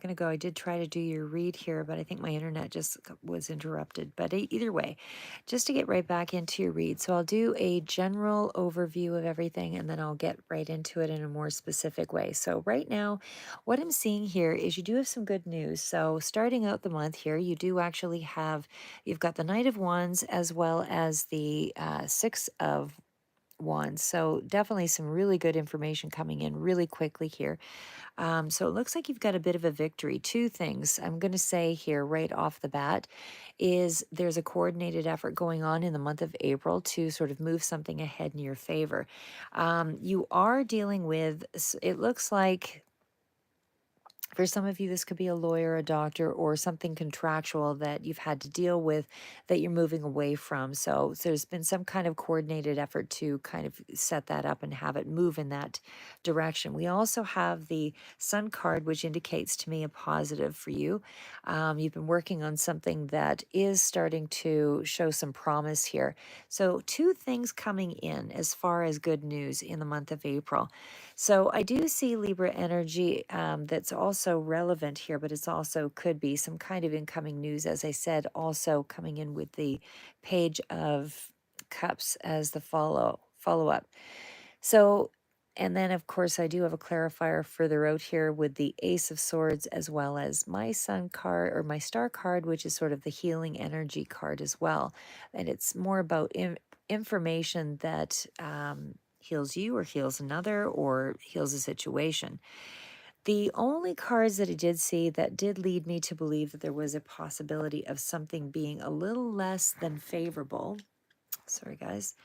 second ago I did try to do your read here, but I think my internet just was interrupted. But either way, just to get right back into your read. So I'll do a general overview of everything and then I'll get right into it in a more specific way. So right now, what I'm seeing here is you do have some good news. So starting out the month here, you do actually have, you've got the Knight of Wands as well as the Six of Wands. So definitely some really good information coming in really quickly here. So it looks like you've got a bit of a victory. Two things I'm going to say here right off the bat is there's a coordinated effort going on in the month of April to sort of move something ahead in your favor. You are dealing with, it looks like for some of you, this could be a lawyer, a doctor, or something contractual that you've had to deal with that you're moving away from. So there's been some kind of coordinated effort to kind of set that up and have it move in that direction. We also have the Sun card, which indicates to me a positive for you. You've been working on something that is starting to show some promise here. So, two things coming in as far as good news in the month of April. So I do see Libra energy that's also relevant here, but it's also could be some kind of incoming news, as I said, also coming in with the Page of Cups as the follow up. So, and then of course I do have a clarifier further out here with the Ace of Swords as well as my Sun card or my Star card, which is sort of the healing energy card as well, and it's more about information that heals you or heals another or heals a situation. The only cards that I did see that did lead me to believe that there was a possibility of something being a little less than favorable. Sorry, guys.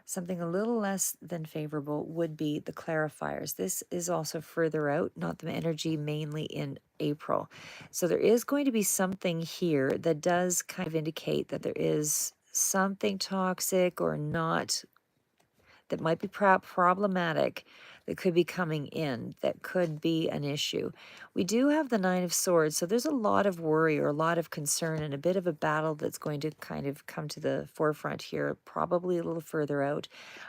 Something a little less than favorable would be the clarifiers. This is also further out, not the energy mainly in April. So there is going to be something here that does kind of indicate that there is something toxic or not that might be problematic that could be coming in that could be an issue. We do have the Nine of Swords, so there's a lot of worry or a lot of concern and a bit of a battle that's going to kind of come to the forefront here, probably a little further out.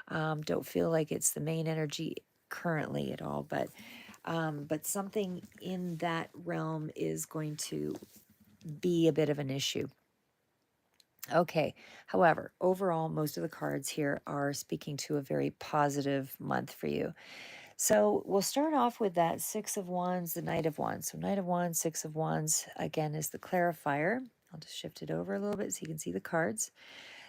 Don't feel like it's the main energy currently at all, but something in that realm is going to be a bit of an issue. Okay. However, overall, most of the cards here are speaking to a very positive month for you. So we'll start off with that Six of Wands, the Knight of Wands. So Knight of Wands, Six of Wands, again, is the clarifier. I'll just shift it over a little bit so you can see the cards.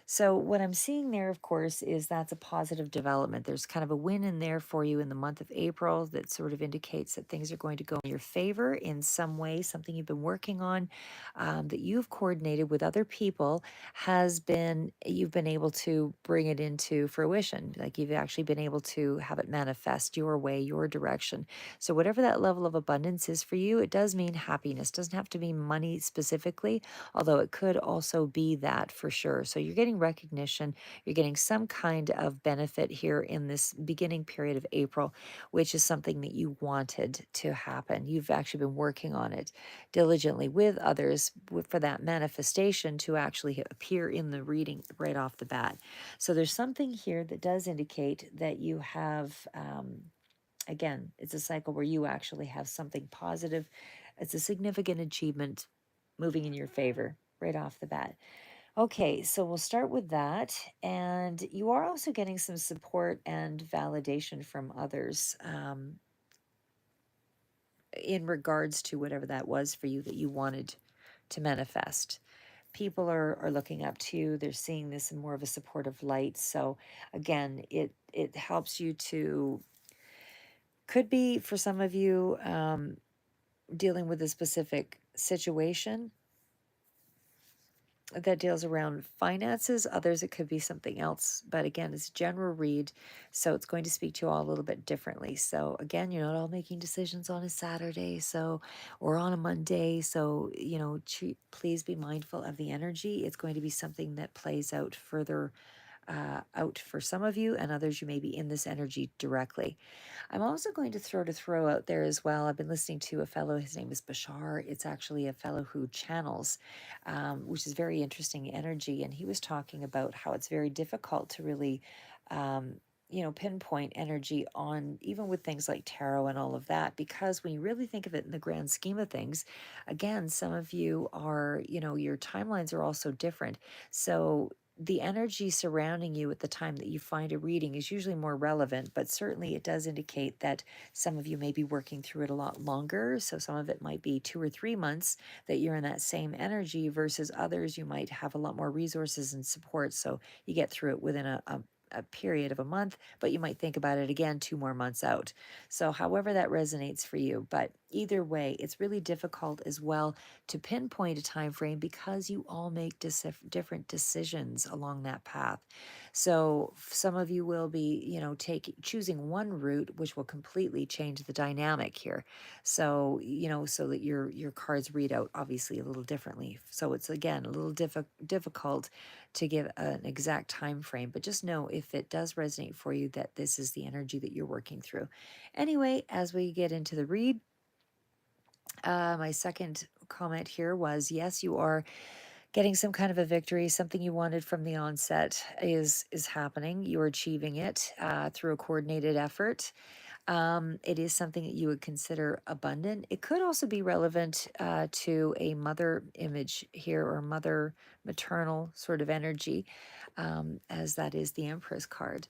So what I'm seeing there, of course, is that's a positive development. There's kind of a win in there for you in the month of April that sort of indicates that things are going to go in your favor in some way. Something you've been working on that you've coordinated with other people has been, you've been able to bring it into fruition. Like you've actually been able to have it manifest your way, your direction. So whatever that level of abundance is for you, it does mean happiness. Doesn't have to be money specifically, although it could also be that for sure. So you're getting recognition, you're getting some kind of benefit here in this beginning period of April, which is something that you wanted to happen. You've actually been working on it diligently with others for that manifestation to actually appear in the reading right off the bat. So there's something here that does indicate that you have. Again, it's a cycle where you actually have something positive. It's a significant achievement moving in your favor right off the bat. Okay, so we'll start with that. And you are also getting some support and validation from others in regards to whatever that was for you that you wanted to manifest. People are looking up to you. They're seeing this in more of a supportive light. So again, it helps you to, could be for some of you dealing with a specific situation that deals around finances. Others, it could be something else. But again, it's a general read, so it's going to speak to you all a little bit differently. So again, you're not all making decisions on a Saturday, so or on a Monday. So please be mindful of the energy. It's going to be something that plays out further out for some of you, and others you may be in this energy directly. I'm also going to throw out there as well. I've been listening to a fellow, his name is Bashar. It's actually a fellow who channels, which is very interesting energy. And he was talking about how it's very difficult to really pinpoint energy on even with things like tarot and all of that, because when you really think of it in the grand scheme of things, again, some of you are, your timelines are also different. So the energy surrounding you at the time that you find a reading is usually more relevant, but certainly it does indicate that some of you may be working through it a lot longer. So some of it might be 2 or 3 months that you're in that same energy, versus others you might have a lot more resources and support. So you get through it within a period of a month, but you might think about it again 2 more months out. So, however that resonates for you, but either way, it's really difficult as well to pinpoint a time frame because you all make different decisions along that path. So, some of you will be, choosing one route, which will completely change the dynamic here. So, so that your cards read out obviously a little differently. So, it's again a little difficult to give an exact time frame, but just know if it does resonate for you that this is the energy that you're working through. Anyway, as we get into the read, my second comment here was, yes, you are getting some kind of a victory. Something you wanted from the onset is happening. You're achieving it through a coordinated effort. It is something that you would consider abundant. It could also be relevant to a mother image here, or mother maternal sort of energy, as that is the Empress card.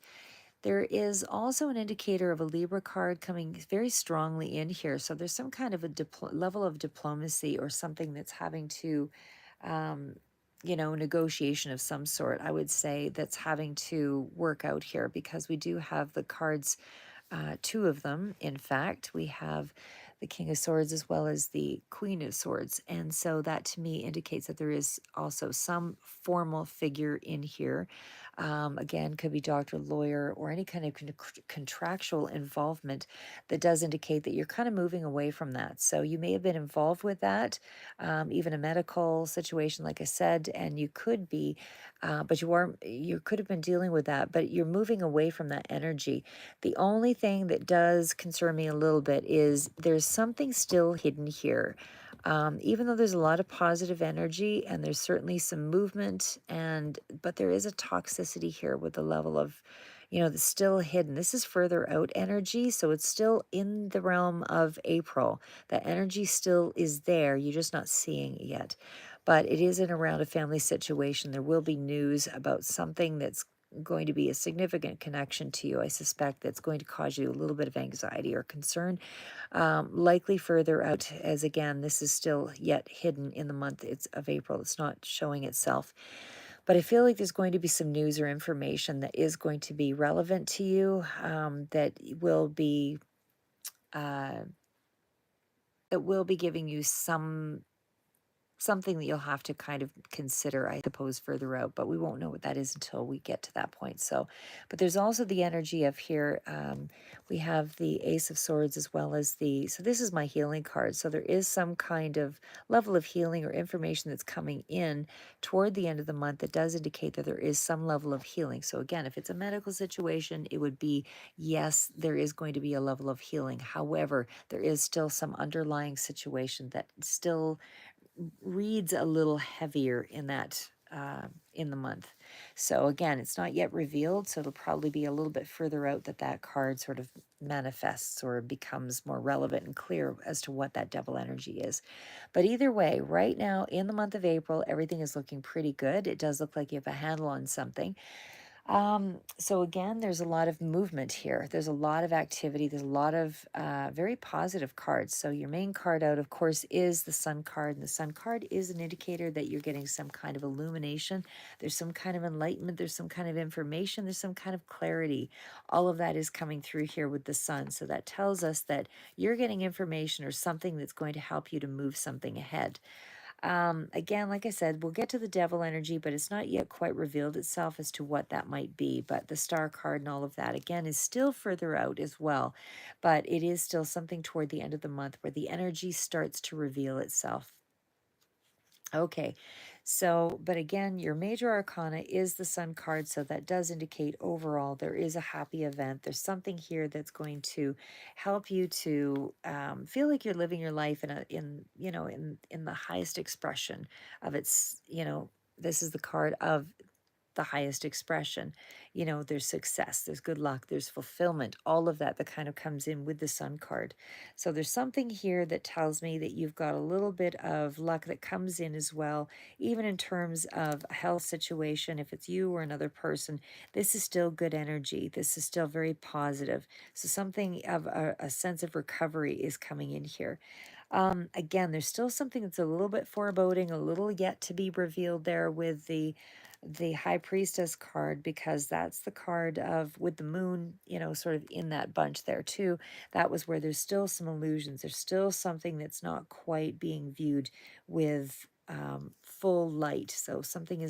There is also an indicator of a Libra card coming very strongly in here. So there's some kind of a level of diplomacy or something that's having to, um, negotiation of some sort, I would say, that's having to work out here, because we do have the cards, two of them. In fact, we have the King of Swords as well as the Queen of Swords. And so that to me indicates that there is also some formal figure in here. Again, could be doctor, lawyer, or any kind of contractual involvement that does indicate that you're kind of moving away from that. So you may have been involved with that, even a medical situation, like I said, and you could be, but you could have been dealing with that, but you're moving away from that energy. The only thing that does concern me a little bit is there's something still hidden here. Even though there's a lot of positive energy and there's certainly some movement, but there is a toxicity here with the level of, that's still hidden. This is further out energy, so it's still in the realm of April. That energy still is there. You're just not seeing it yet. But it is in around a family situation. There will be news about something that's going to be a significant connection to you, I suspect, that's going to cause you a little bit of anxiety or concern, likely further out, as again, this is still yet hidden in the month of April. It's not showing itself. But I feel like there's going to be some news or information that is going to be relevant to you, uh, that will be giving you something that you'll have to kind of consider, I suppose, further out, but we won't know what that is until we get to that point. So, but there's also the energy of here. We have the Ace of Swords as well as so this is my healing card. So there is some kind of level of healing or information that's coming in toward the end of the month that does indicate that there is some level of healing. So again, if it's a medical situation, it would be, yes, there is going to be a level of healing. However, there is still some underlying situation that still reads a little heavier in that, in the month. So again, it's not yet revealed, so it'll probably be a little bit further out that that card sort of manifests or becomes more relevant and clear as to what that devil energy is. But either way, right now in the month of April, everything is looking pretty good. It does look like you have a handle on something. So again, there's a lot of movement here. There's a lot of activity. There's a lot of very positive cards. So your main card out, of course, is the Sun card. And the Sun card is an indicator that you're getting some kind of illumination. There's some kind of enlightenment. There's some kind of information. There's some kind of clarity. All of that is coming through here with the Sun. So that tells us that you're getting information or something that's going to help you to move something ahead. Again, like I said, we'll get to the devil energy, but it's not yet quite revealed itself as to what that might be. But the star card and all of that, again, is still further out as well. But it is still something toward the end of the month where the energy starts to reveal itself. Okay, so, but again, your major arcana is the Sun card, so that does indicate overall there is a happy event. There's something here that's going to help you to feel like you're living your life in the highest expression of its. This is the card of the highest expression. You know, there's success, there's good luck, there's fulfillment, all of that that kind of comes in with the Sun card. So there's something here that tells me that you've got a little bit of luck that comes in as well, even in terms of a health situation. If it's you or another person, this is still good energy. This is still very positive. So something of a sense of recovery is coming in here. Again, there's still something that's a little bit foreboding, a little yet to be revealed there with the High Priestess card, because that's the card of with the moon, you know, sort of in that bunch there too. That was where there's still some illusions. There's still something that's not quite being viewed with full light. So something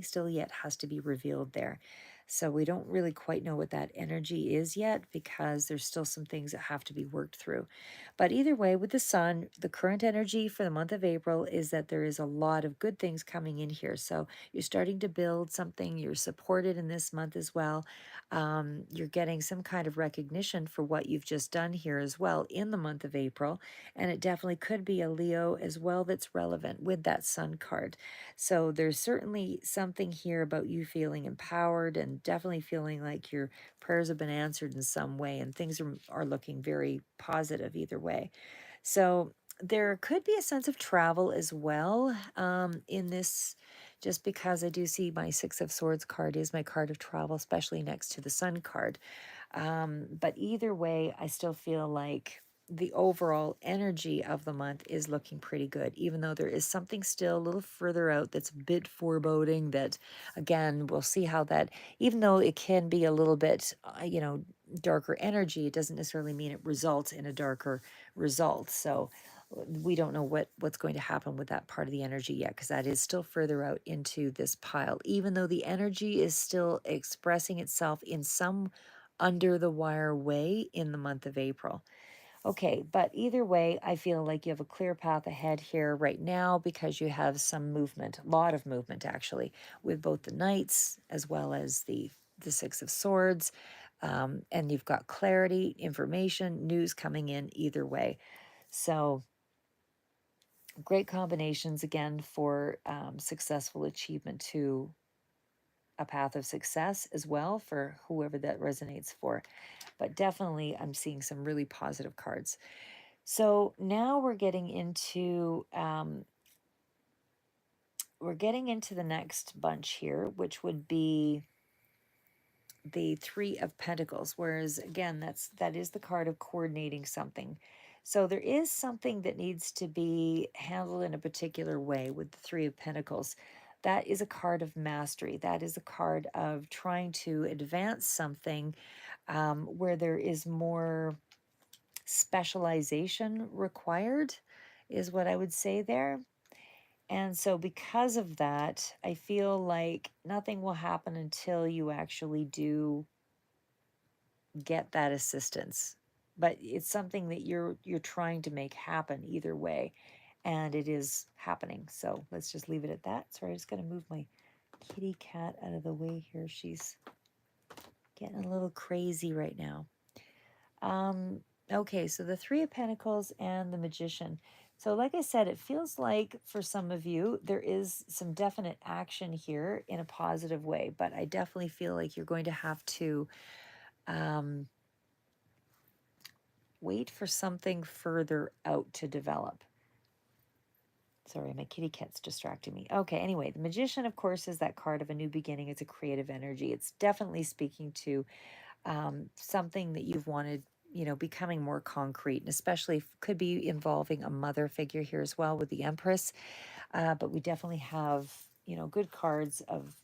still yet has to be revealed there. So we don't really quite know what that energy is yet, because there's still some things that have to be worked through. But either way, with the Sun, the current energy for the month of April is that there is a lot of good things coming in here. So you're starting to build something. You're supported in this month as well. You're getting some kind of recognition for what you've just done here as well in the month of April. And it definitely could be a Leo as well that's relevant with that Sun card. So there's certainly something here about you feeling empowered and definitely feeling like your prayers have been answered in some way, and things are looking very positive either way. So there could be a sense of travel as well in this, just because I do see my Six of Swords card is my card of travel, especially next to the Sun card. But either way, I still feel like the overall energy of the month is looking pretty good, even though there is something still a little further out that's a bit foreboding. That, again, we'll see how that, even though it can be a little bit, darker energy, it doesn't necessarily mean it results in a darker result. So we don't know what's going to happen with that part of the energy yet, because that is still further out into this pile, even though the energy is still expressing itself in some under the wire way in the month of April. Okay, but either way, I feel like you have a clear path ahead here right now, because you have some movement, a lot of movement actually, with both the Knights as well as the Six of Swords. And you've got clarity, information, news coming in either way. So great combinations again for successful achievement to a path of success as well for whoever that resonates for. But definitely, I'm seeing some really positive cards. So now we're getting into the next bunch here, which would be the Three of Pentacles. Whereas again, that is the card of coordinating something. So there is something that needs to be handled in a particular way with the Three of Pentacles. That is a card of mastery. That is a card of trying to advance something where there is more specialization required, is what I would say there. And so, because of that, I feel like nothing will happen until you actually do get that assistance. But it's something that you're trying to make happen either way, and it is happening. So let's just leave it at that. Sorry, I just got to move my kitty cat out of the way here. She's getting a little crazy right now. Okay, so the Three of Pentacles and the Magician. So, like I said, it feels like for some of you, there is some definite action here in a positive way, but I definitely feel like you're going to have to um, wait for something further out to develop. Sorry, my kitty cat's distracting me. Okay, anyway, the Magician, of course, is that card of a new beginning. It's a creative energy. It's definitely speaking to something that you've wanted, becoming more concrete, and especially could be involving a mother figure here as well with the Empress. But we definitely have, good cards of,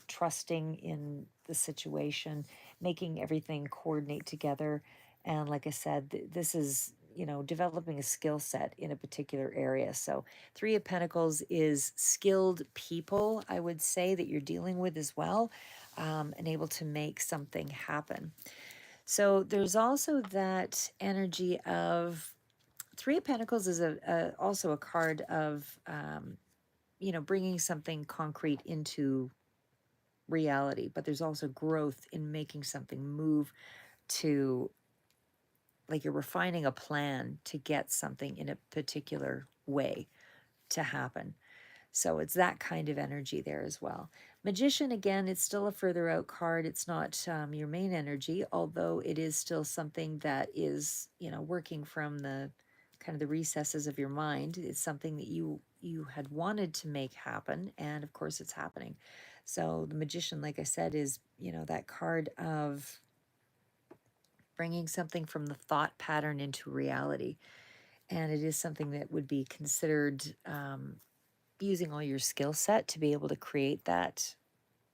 trusting in the situation, making everything coordinate together. And like I said, this is, developing a skill set in a particular area. So Three of Pentacles is skilled people, I would say, that you're dealing with as well, and able to make something happen. So there's also that energy of Three of Pentacles is also a card of, bringing something concrete into reality, but there's also growth in making something move to, like, you're refining a plan to get something in a particular way to happen. So it's that kind of energy there as well. Magician, again, it's still a further out card. It's not your main energy, although it is still something that is, working from the kind of the recesses of your mind. It's something that you had wanted to make happen, and of course it's happening. So the magician, like I said, is, that card of bringing something from the thought pattern into reality. And it is something that would be considered using all your skill set to be able to create that.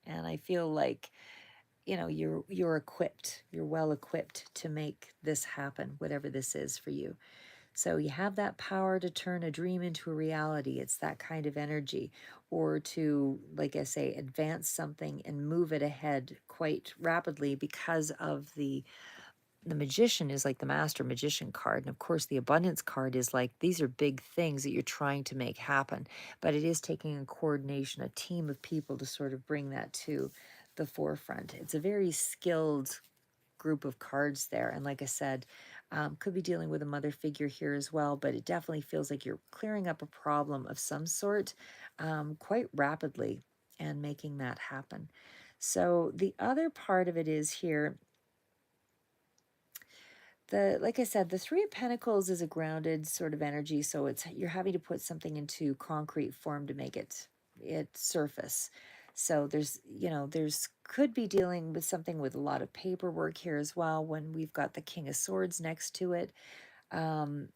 And I feel like, you're equipped, you're well equipped to make this happen, whatever this is for you. So you have that power to turn a dream into a reality. It's that kind of energy. Or to, like I say, advance something and move it ahead quite rapidly, because of the magician is like the master magician card. And of course, the abundance card is like, these are big things that you're trying to make happen. But it is taking a coordination, a team of people to sort of bring that to the forefront. It's a very skilled group of cards there. And like I said, could be dealing with a mother figure here as well, but it definitely feels like you're clearing up a problem of some sort quite rapidly and making that happen. So the other part of it is here, like I said, the Three of Pentacles is a grounded sort of energy, so it's you're having to put something into concrete form to make it surface. So there's could be dealing with something with a lot of paperwork here as well, when we've got the King of Swords next to it. um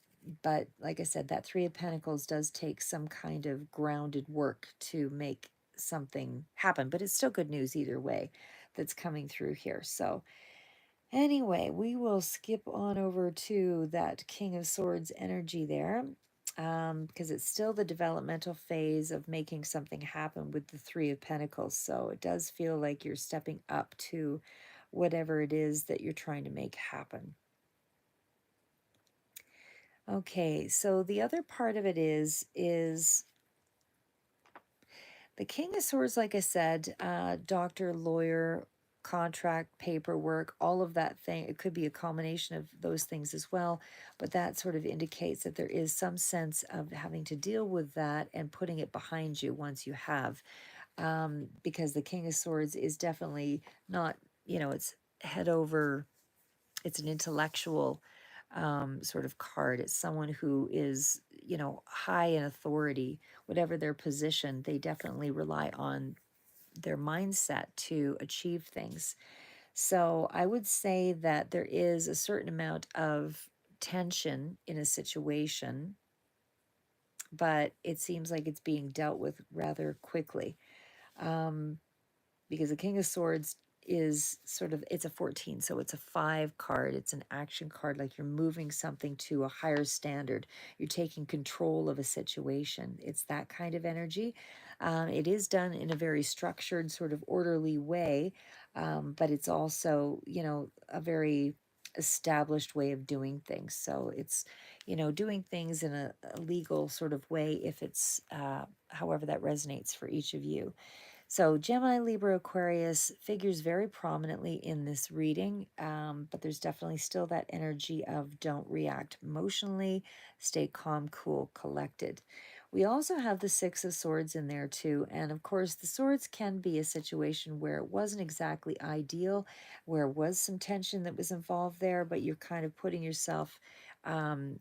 but like I said, that Three of Pentacles does take some kind of grounded work to make something happen, but it's still good news either way that's coming through here. So anyway, we will skip on over to that King of Swords energy there, because it's still the developmental phase of making something happen with the Three of Pentacles. So it does feel like you're stepping up to whatever it is that you're trying to make happen. Okay, so the other part of it is the King of Swords, like I said, doctor, lawyer, contract, paperwork, all of that thing. It could be a combination of those things as well, but that sort of indicates that there is some sense of having to deal with that and putting it behind you once you have. Because the King of Swords is definitely not, it's head over, it's an intellectual sort of card. It's someone who is, high in authority, whatever their position. They definitely rely on their mindset to achieve things. So I would say that there is a certain amount of tension in a situation, but it seems like it's being dealt with rather quickly. Um, because the King of Swords is sort of, it's a 14, so it's a 5 card. It's an action card, like you're moving something to a higher standard. You're taking control of a situation. It's that kind of energy. It is done in a very structured, sort of orderly way, but it's also, a very established way of doing things. So it's, doing things in a legal sort of way, if it's however that resonates for each of you. So Gemini, Libra, Aquarius figures very prominently in this reading, but there's definitely still that energy of don't react emotionally, stay calm, cool, collected. We also have the Six of Swords in there too. And of course, the swords can be a situation where it wasn't exactly ideal, where was some tension that was involved there, but you're kind of putting yourself um,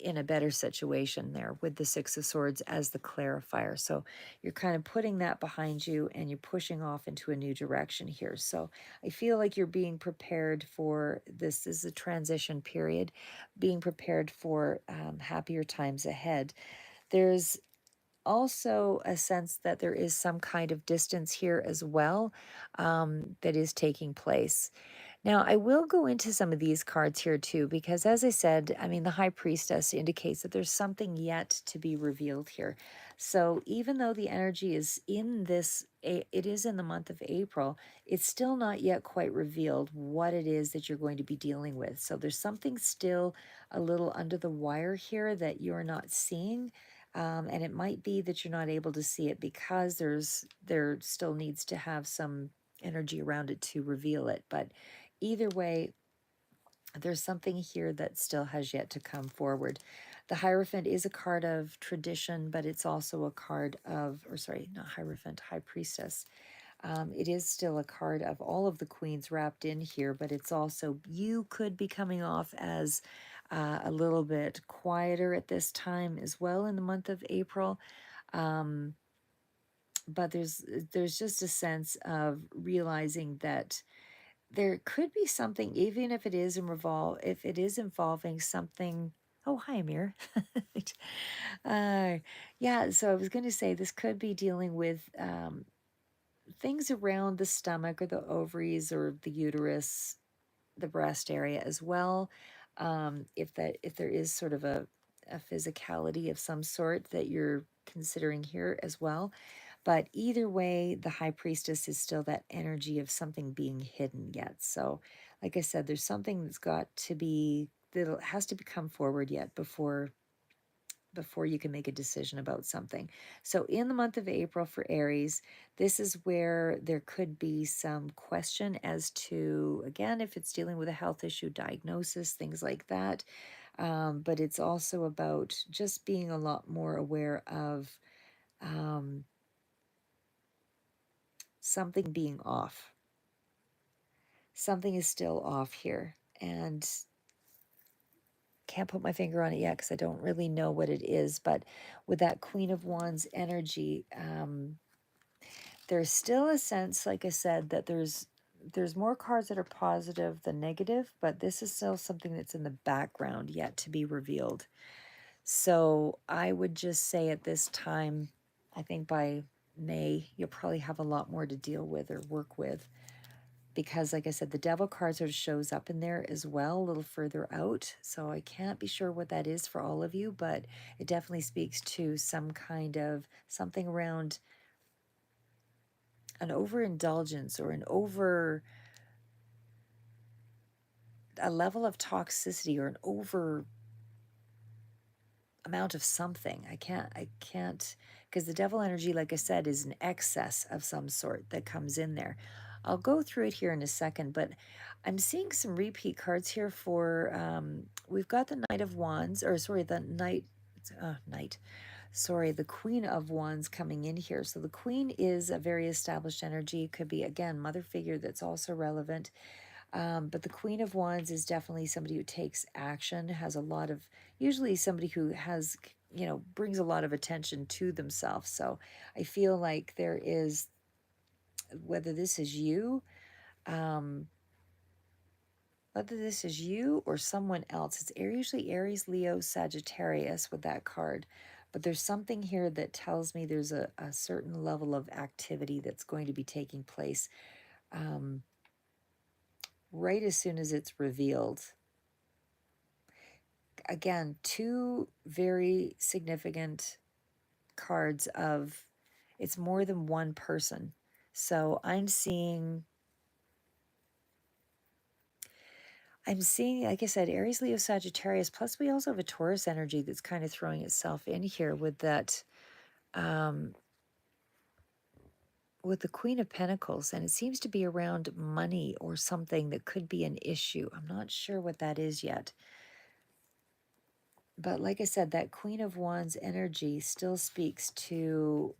in a better situation there with the Six of Swords as the clarifier. So you're kind of putting that behind you and you're pushing off into a new direction here. So I feel like you're being prepared for this is a transition period, being prepared for happier times ahead. There's also a sense that there is some kind of distance here as well, that is taking place. Now, I will go into some of these cards here too, because as I said, I mean, the High Priestess indicates that there's something yet to be revealed here. So even though the energy is in this, it is in the month of April, it's still not yet quite revealed what it is that you're going to be dealing with. So there's something still a little under the wire here that you're not seeing. And it might be that you're not able to see it because there still needs to have some energy around it to reveal it. But either way, there's something here that still has yet to come forward. The Hierophant is a card of tradition, but it's also a card of, or sorry, not Hierophant, High Priestess. It is still a card of all of the queens wrapped in here, but it's also, you could be coming off as a little bit quieter at this time as well in the month of April. Um, but there's just a sense of realizing that there could be something, even if it is if it is involving something. Oh, hi, Amir. uh, yeah, so I was going to say this could be dealing with things around the stomach or the ovaries or the uterus, the breast area as well. If there is sort of a physicality of some sort that you're considering here as well. But either way, the High Priestess is still that energy of something being hidden yet. So, like I said, there's something that's got to be, that has to come forward yet before you can make a decision about something. So in the month of April for Aries, this is where there could be some question as to, again, if it's dealing with a health issue, diagnosis, things like that. But it's also about just being a lot more aware of um, something being off. Something is still off here. And can't put my finger on it yet because I don't really know what it is. But with that Queen of Wands energy, there's still a sense, like I said, that there's more cards that are positive than negative, but this is still something that's in the background yet to be revealed. So I would just say at this time, I think by May, you'll probably have a lot more to deal with or work with, because like I said, the devil card sort of shows up in there as well, a little further out. So I can't be sure what that is for all of you, but it definitely speaks to some kind of something around an overindulgence or a level of toxicity or an over amount of something. I can't, because the devil energy, like I said, is an excess of some sort that comes in there. I'll go through it here in a second, but I'm seeing some repeat cards here for, we've got the Knight of Wands, or sorry, the Knight, sorry, the Queen of Wands coming in here. So the Queen is a very established energy. Could be, again, mother figure that's also relevant. But the Queen of Wands is definitely somebody who takes action, has a lot of, usually somebody who has, brings a lot of attention to themselves. So I feel like there is, whether this is you, um, whether this is you or someone else, it's usually Aries, Leo, Sagittarius with that card. But there's something here that tells me there's a certain level of activity that's going to be taking place right as soon as it's revealed. Again, two very significant cards of, it's more than one person. So I'm seeing, like I said, Aries, Leo, Sagittarius, plus we also have a Taurus energy that's kind of throwing itself in here with that, um, with the Queen of Pentacles, and it seems to be around money or something that could be an issue. I'm not sure what that is yet. But like I said, that Queen of Wands energy still speaks to,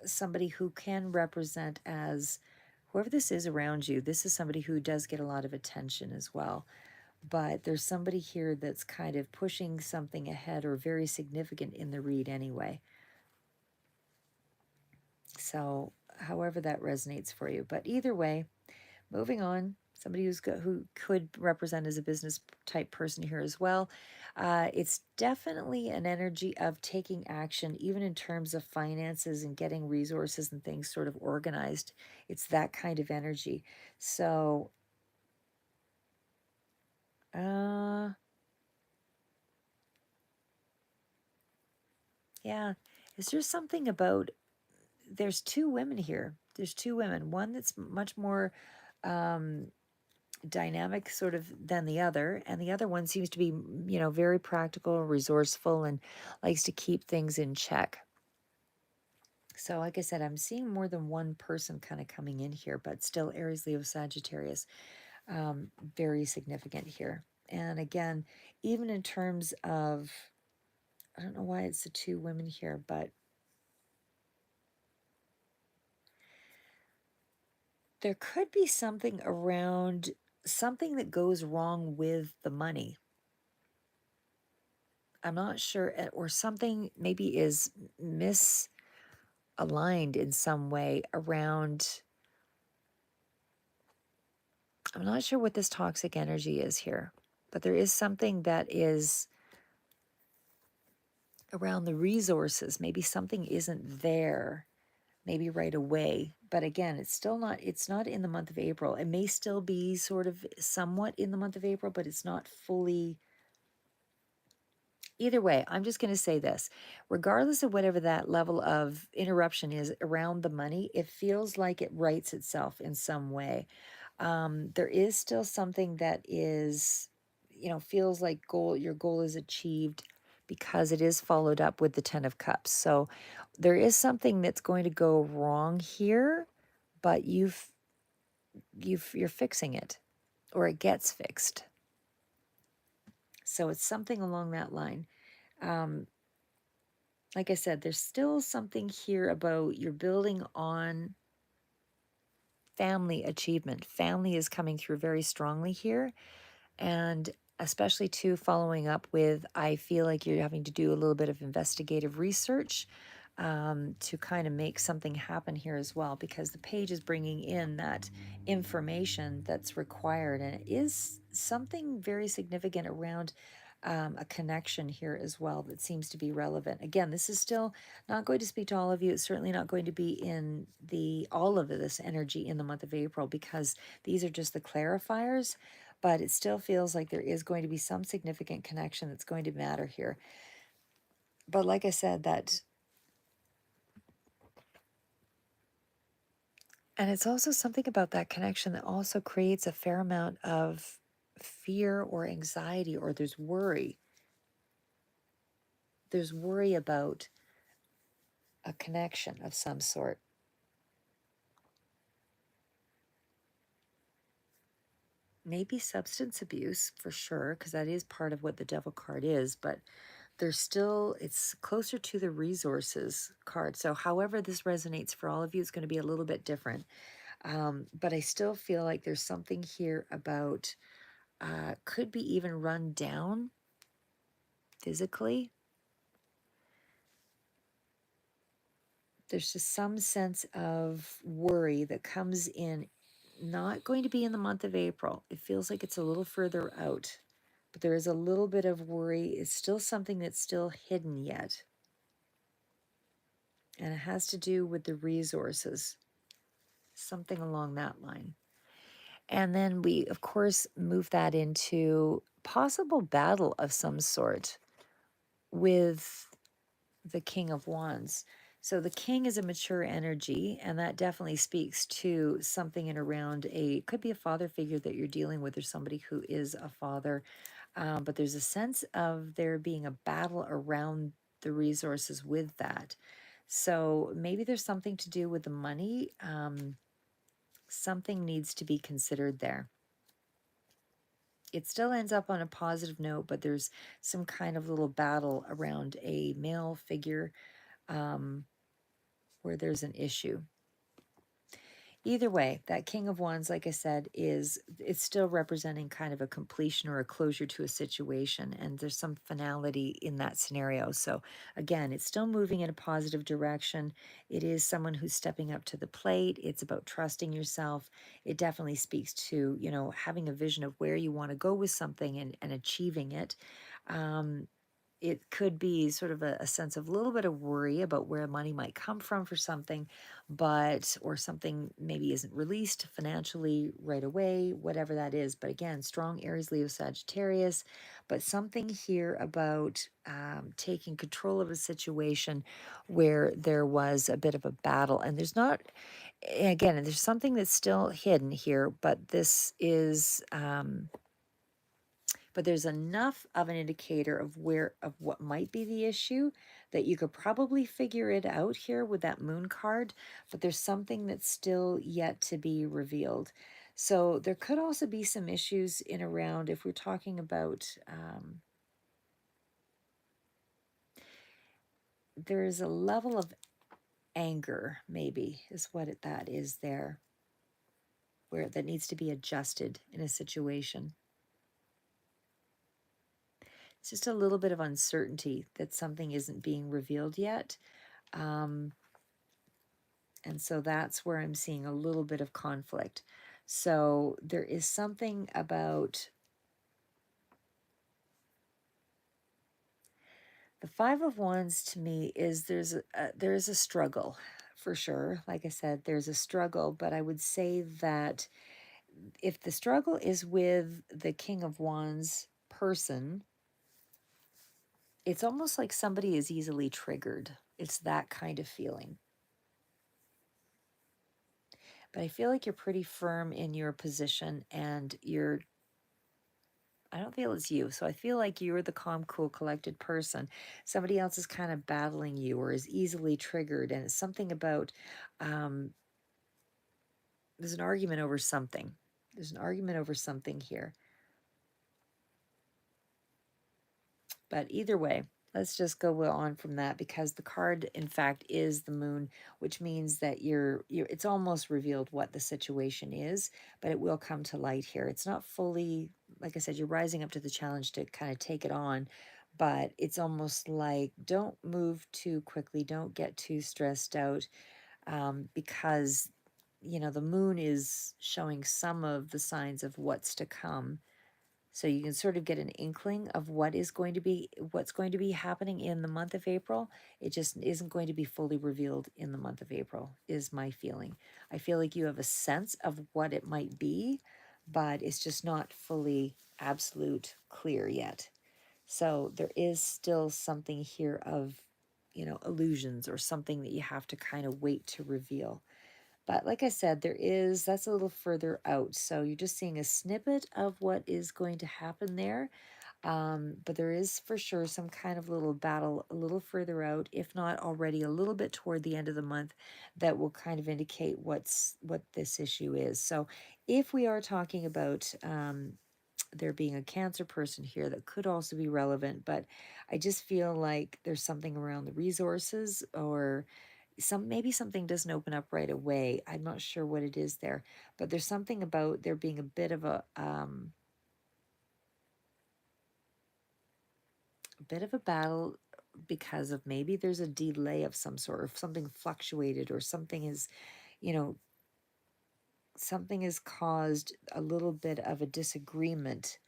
somebody who can represent as whoever this is around you. This is somebody who does get a lot of attention as well. But there's somebody here that's kind of pushing something ahead or very significant in the read anyway. So, however that resonates for you. But either way, moving on, somebody who could represent as a business type person here as well. It's definitely an energy of taking action, even in terms of finances and getting resources and things sort of organized. It's that kind of energy. So, yeah, is there something about, there's two women here. There's two women. One that's much more um, dynamic sort of than the other, and the other one seems to be, very practical, resourceful, and likes to keep things in check. So like I said, I'm seeing more than one person kind of coming in here, but still Aries, Leo, Sagittarius, very significant here. And again, even in terms of I don't know why it's the two women here, but there could be something around something that goes wrong with the money. I'm not sure, or something maybe is misaligned in some way around. I'm not sure what this toxic energy is here, but there is something that is around the resources. Maybe something isn't there, maybe right away. But again, it's not in the month of April. It may still be sort of somewhat in the month of April, but it's not fully. Either way, I'm just going to say this. Regardless of whatever that level of interruption is around the money, it feels like it writes itself in some way. There is still something that is, feels like your goal is achieved because it is followed up with the 10 of cups. So there is something that's going to go wrong here, but you're fixing it, or it gets fixed. So it's something along that line. Um, like I said, there's still something here about you're building on family achievement. Family is coming through very strongly here. And especially too, following up with, I feel like you're having to do a little bit of investigative research to kind of make something happen here as well, because the page is bringing in that information that's required, and it is something very significant around a connection here as well that seems to be relevant. Again, this is still not going to speak to all of you. It's certainly not going to be in the all of this energy in the month of April, because these are just the clarifiers, but it still feels like there is going to be some significant connection that's going to matter here. But like I said, and it's also something about that connection that also creates a fair amount of fear or anxiety, or there's worry. There's worry about a connection of some sort. Maybe substance abuse for sure, because that is part of what the devil card is, but there's still, it's closer to the resources card. So however this resonates for all of you, it's going to be a little bit different. But I still feel like there's something here about could be even run down physically. There's just some sense of worry that comes in, not going to be in the month of April. It feels like it's a little further out, but there is a little bit of worry. It's still something that's still hidden yet. And it has to do with the resources, something along that line. And then we, of course, move that into possible battle of some sort with the King of Wands. So the King is a mature energy, and that definitely speaks to something in around could be a father figure that you're dealing with, or somebody who is a father. But there's a sense of there being a battle around the resources with that. So maybe there's something to do with the money. Something needs to be considered there. It still ends up on a positive note, but there's some kind of little battle around a male figure where there's an issue. Either way, that King of Wands, like I said, it's still representing kind of a completion or a closure to a situation, and there's some finality in that scenario. So again, it's still moving in a positive direction. It is someone who's stepping up to the plate. It's about trusting yourself. It definitely speaks to, having a vision of where you want to go with something, and achieving it. It could be sort of a sense of a little bit of worry about where money might come from for something, or something maybe isn't released financially right away, whatever that is. But again, strong Aries, Leo, Sagittarius, but something here about taking control of a situation where there was a bit of a battle. And there's not, again, there's something that's still hidden here, but this is. But there's enough of an indicator of what might be the issue that you could probably figure it out here with that moon card, but there's something that's still yet to be revealed. So there could also be some issues in around, if we're talking about there's a level of anger, maybe, is what that is there, where that needs to be adjusted in a situation. It's just a little bit of uncertainty that something isn't being revealed yet. Um, and so that's where I'm seeing a little bit of conflict. So there is something about the Five of Wands to me is there's a struggle for sure. Like I said, there's a struggle, but I would say that if the struggle is with the King of Wands person, it's almost like somebody is easily triggered. It's that kind of feeling. But I feel like you're pretty firm in your position and I don't feel it's you. So I feel like you're the calm, cool, collected person. Somebody else is kind of battling you or is easily triggered. And it's something about, um, there's an argument over something. There's an argument over something here. But either way, let's just go on from that because the card, in fact, is the moon, which means that it's almost revealed what the situation is, but it will come to light here. It's not fully, like I said, you're rising up to the challenge to kind of take it on, but it's almost like don't move too quickly, don't get too stressed out, because the moon is showing some of the signs of what's to come, so you can sort of get an inkling of what's going to be happening in the month of April. It just isn't going to be fully revealed in the month of April, is my feeling. I feel like you have a sense of what it might be, but it's just not fully absolute clear yet. So there is still something here of, illusions or something that you have to kind of wait to reveal. But like I said, that's a little further out. So you're just seeing a snippet of what is going to happen there. But there is for sure some kind of little battle a little further out, if not already a little bit toward the end of the month, that will kind of indicate what this issue is. So if we are talking about there being a Cancer person here, that could also be relevant, but I just feel like there's something around the resources, or maybe something doesn't open up right away. I'm not sure what it is there, but there's something about there being a bit of a bit of a battle because of maybe there's a delay of some sort, or something fluctuated, or something is, you know, something has caused a little bit of a disagreement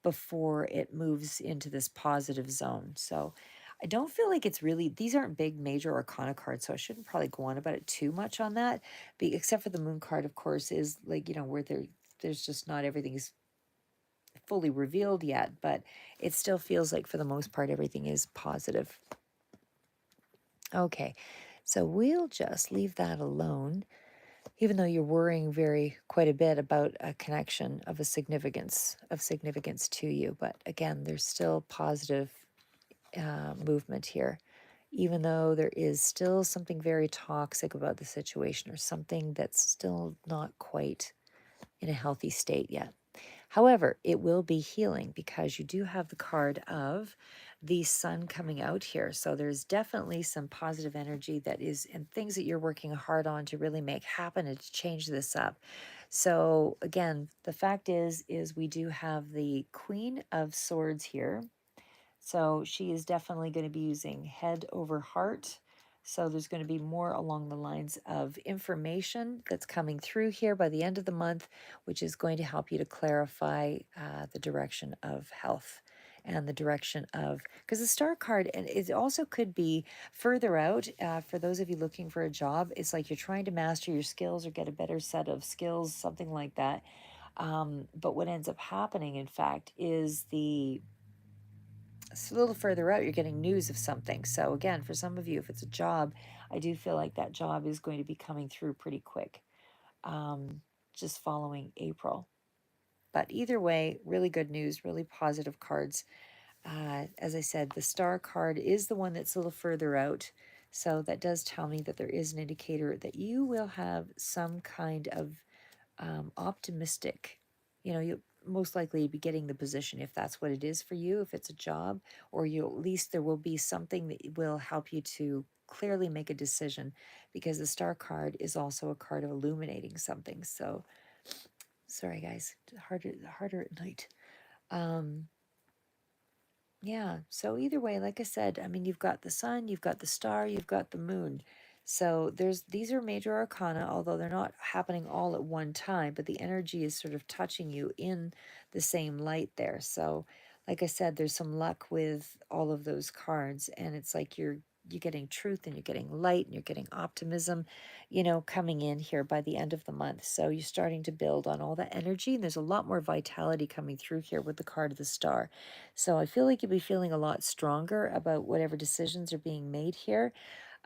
before it moves into this positive zone. So I don't feel like it's really, these aren't big major arcana cards, so I shouldn't probably go on about it too much on that. Except for the moon card, of course, is like, where there's just not everything's fully revealed yet, but it still feels like for the most part everything is positive. Okay, so we'll just leave that alone, even though you're worrying quite a bit about a connection of significance to you. But again, there's still positive movement here, even though there is still something very toxic about the situation, or something that's still not quite in a healthy state yet. However, it will be healing because you do have the card of the sun coming out here. So there's definitely some positive energy and things that you're working hard on to really make happen and to change this up. So again, the fact is we do have the Queen of Swords here. So she is definitely going to be using head over heart. So there's going to be more along the lines of information that's coming through here by the end of the month, which is going to help you to clarify the direction of health and the direction of, because the star card, and it also could be further out for those of you looking for a job. It's like you're trying to master your skills or get a better set of skills, something like that. But what ends up happening, in fact, is it's a little further out, you're getting news of something. So again, for some of you, if it's a job, I do feel like that job is going to be coming through pretty quick, just following April. But either way, really good news, really positive cards. As I said, the star card is the one that's a little further out. So that does tell me that there is an indicator that you will have some kind of optimistic, most likely be getting the position if that's what it is for you, if it's a job, or you at least there will be something that will help you to clearly make a decision, because the star card is also a card of illuminating something. So sorry guys, harder at night. Um, yeah. So either way, like I said, I mean, you've got the sun, you've got the star, you've got the moon. So these are major arcana, although they're not happening all at one time, but the energy is sort of touching you in the same light there. So like I said, there's some luck with all of those cards, and it's like you're getting truth, and you're getting light, and you're getting optimism, coming in here by the end of the month. So you're starting to build on all that energy, and there's a lot more vitality coming through here with the card of the star. So I feel like you'll be feeling a lot stronger about whatever decisions are being made here,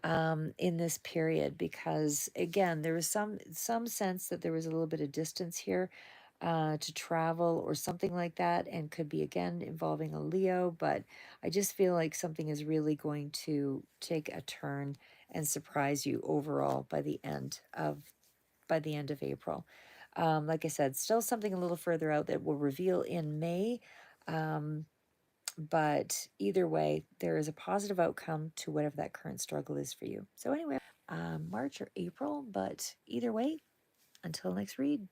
in this period, because again, there was some sense that there was a little bit of distance here, to travel or something like that, and could be again involving a Leo. But I just feel like something is really going to take a turn and surprise you overall by the end of April. Like I said, still something a little further out that will reveal in May. Um, but either way, there is a positive outcome to whatever that current struggle is for you. So, anyway, March or April, but either way, until next read.